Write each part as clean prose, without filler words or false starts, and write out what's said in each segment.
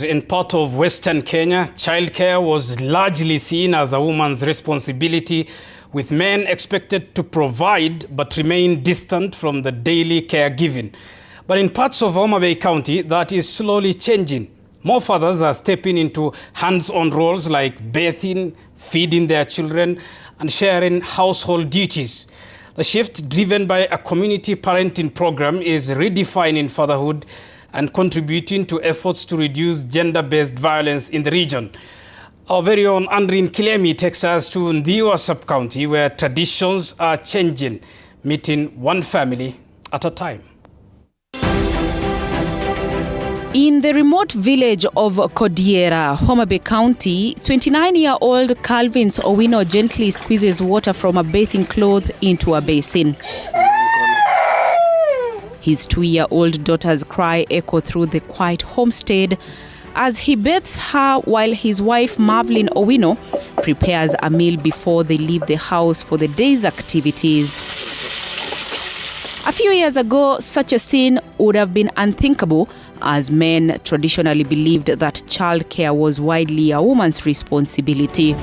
In part of Western Kenya, childcare was largely seen as a woman's responsibility, with men expected to provide but remain distant from the daily caregiving. But in parts of Homa Bay County, that is slowly changing. More fathers are stepping into hands-on roles like bathing, feeding their children, and sharing household duties. The shift, driven by a community parenting program, is redefining fatherhood and contributing to efforts to reduce gender-based violence in the region. Our very own Andrin Kilemi takes us to Ndiwa sub-county, where traditions are changing, meeting one family at a time. In the remote village of Kodiera, Homa Bay County, 29-year-old Calvin Owino gently squeezes water from a bathing cloth into a basin. His 2-year-old daughter's cry echo through the quiet homestead as he bathes her while his wife Marvelyn Owino prepares a meal before they leave the house for the day's activities. A few years ago, such a scene would have been unthinkable, as men traditionally believed that childcare was widely a woman's responsibility.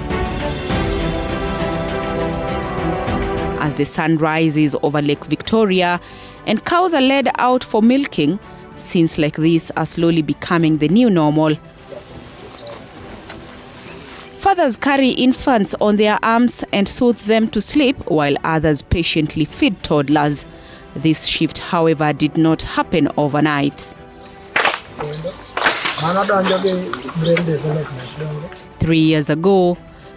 As the sun rises over Lake Victoria and cows are led out for milking, scenes like this are slowly becoming the new normal. Fathers carry infants on their arms and soothe them to sleep, while others patiently feed toddlers. This shift, however, did not happen overnight. 3 years ago,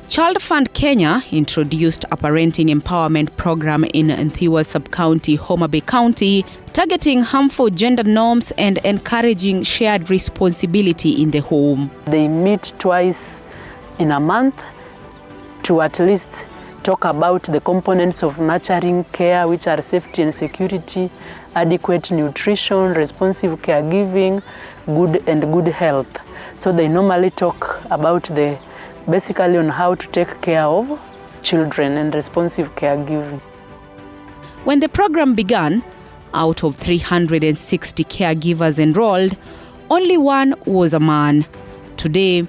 Child Fund Kenya introduced a parenting empowerment program in Ndiwa sub-county, Homa Bay County, targeting harmful gender norms and encouraging shared responsibility in the home. They meet twice in a month to at least talk about the components of nurturing care, which are safety and security, adequate nutrition, responsive caregiving, good health. So they normally talk about basically on how to take care of children and responsive caregiving. When the program began, out of 360 caregivers enrolled, only one was a man. Today,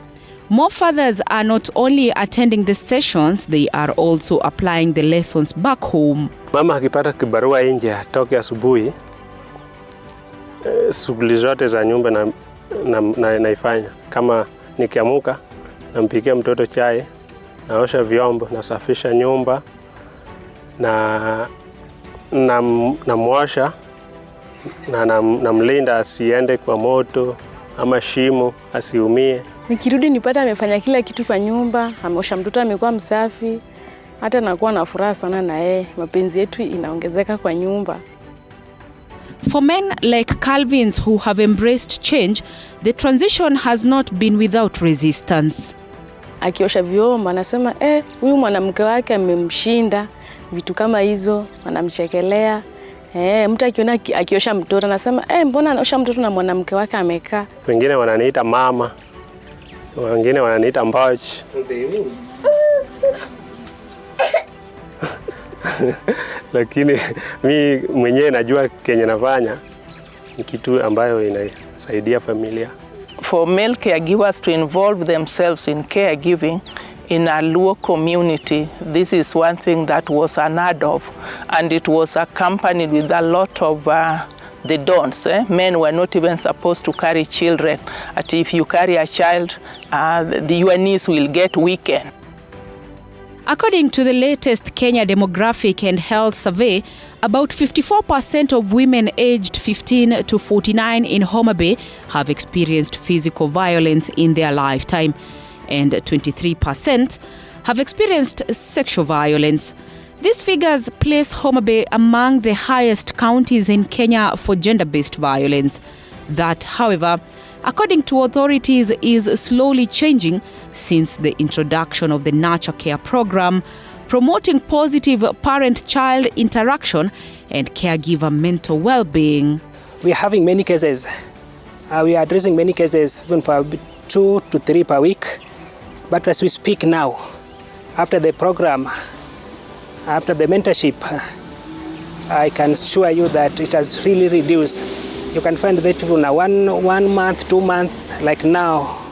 more fathers are not only attending the sessions, they are also applying the lessons back home. Mama akipata kibarua nje atoke asubuhi, shughuli zote za nyumba naifanya. Kama nikiamuka, nampikia mtoto chai, naosha vyombo, nasafisha nyumba, namwosha, namlinda asiende kwa moto ama shimo, asiumie. Nikirudi nipata amefanya kila kitu kwa nyumba, ameosha mtoto, amekuwa msafi, hata nakuwa na furaha sana na yeye. Mapenzi yetu inaongezeka kwa nyumba. For men like Calvins who have embraced change, the transition has not been without resistance. Akiosha vyombo anasema huyu mwanamke wake amemshinda, vitu kama hizo anamchekelea. Mtu akiona akiosha mtoto anasema mbona anaosha mtoto na mwanamke wake amekaa. Wengine wananiita mama, wengine wananiita mbachi. Lakini mimi mwenyewe najua kenye nafanya ni kitu ambayo inasaidia familia. For male caregivers to involve themselves in caregiving in a Luo community, this is one thing that was unheard of, and it was accompanied with a lot of the don'ts. Men were not even supposed to carry children. But if you carry a child, your knees will get weakened. According to the latest Kenya Demographic and Health Survey, about 54% of women aged 15 to 49 in Homa Bay have experienced physical violence in their lifetime, and 23% have experienced sexual violence. These figures place Homa Bay among the highest counties in Kenya for gender-based violence. That, however, according to authorities, is slowly changing since the introduction of the Nurture Care program, promoting positive parent-child interaction and caregiver mental well-being. We are having many cases. We are addressing many cases, even for 2 to 3 per week. But as we speak now, after the program, after the mentorship, I can assure you that it has really reduced You can find that people now 1 month, 2 months, like now,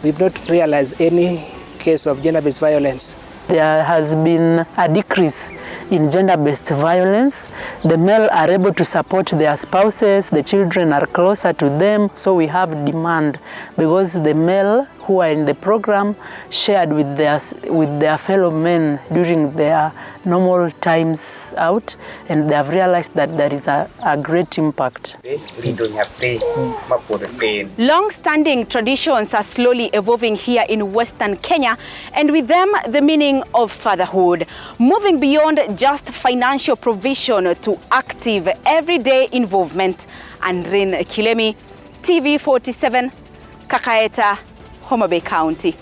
we've not realized any case of gender-based violence. There has been a decrease in gender-based violence. The male are able to support their spouses, the children are closer to them, so we have demand because the male who are in the program shared with their fellow men during their normal times out, and they have realized that there is a great impact. Long-standing traditions are slowly evolving here in Western Kenya, and with them the meaning of fatherhood, moving beyond just financial provision to active everyday involvement. Andrin Kilemi, TV47, Kakaeta, Homa Bay County.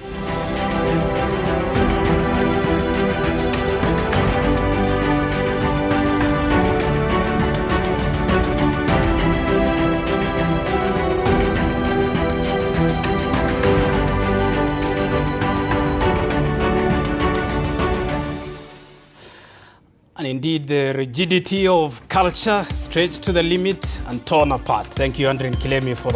And indeed, the rigidity of culture stretched to the limit and torn apart. Thank you, Andrin Kilemi, for